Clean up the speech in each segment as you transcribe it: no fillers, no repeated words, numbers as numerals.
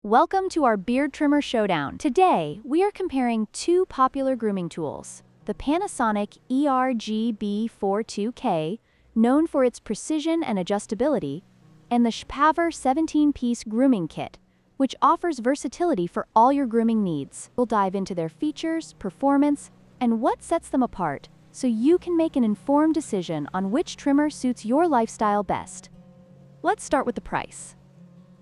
Welcome to our beard trimmer showdown. Today, we are comparing two popular grooming tools, the Panasonic ER-GB42-K, known for its precision and adjustability, and the Showdown 17-piece grooming kit, which offers versatility for all your grooming needs. We'll dive into their features, performance, and what sets them apart, so you can make an informed decision on which trimmer suits your lifestyle best. Let's start with the price.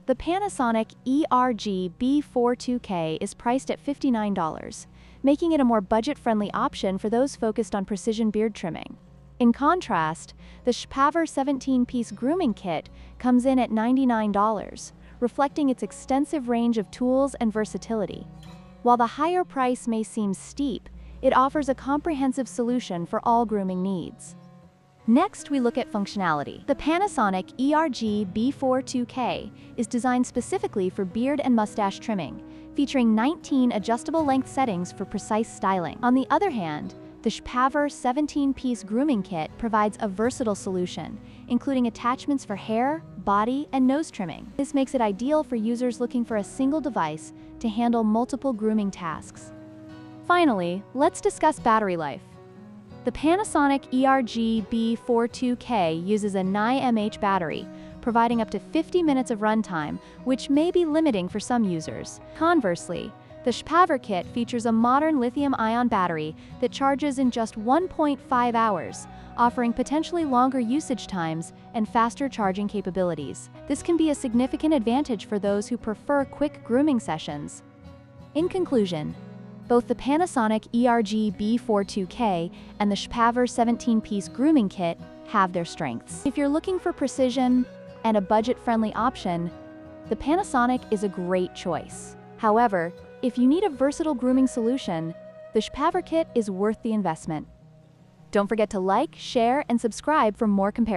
The Panasonic ER-GB42-K is priced at $59, making it a more budget-friendly option for those focused on precision beard trimming. In contrast, the Showdown 17-piece grooming kit comes in at $99, reflecting its extensive range of tools and versatility. While the higher price may seem steep, it offers a comprehensive solution for all grooming needs. Next, we look at functionality. The Panasonic ER-GB42-K is designed specifically for beard and mustache trimming, featuring 19 adjustable length settings for precise styling. On the other hand, the Showdown 17-piece grooming kit provides a versatile solution, including attachments for hair, body, and nose trimming. This makes it ideal for users looking for a single device to handle multiple grooming tasks. Finally, let's discuss battery life. The Panasonic ER-GB42-K uses a 9mAh battery, providing up to 50 minutes of runtime, which may be limiting for some users. Conversely, the Showdown kit features a modern lithium-ion battery that charges in just 1.5 hours, offering potentially longer usage times and faster charging capabilities. This can be a significant advantage for those who prefer quick grooming sessions. In conclusion, both the Panasonic ER-GB42-K and the Showdown 17-piece grooming kit have their strengths. If you're looking for precision and a budget-friendly option, the Panasonic is a great choice. However, if you need a versatile grooming solution, the Showdown kit is worth the investment. Don't forget to like, share, and subscribe for more comparisons.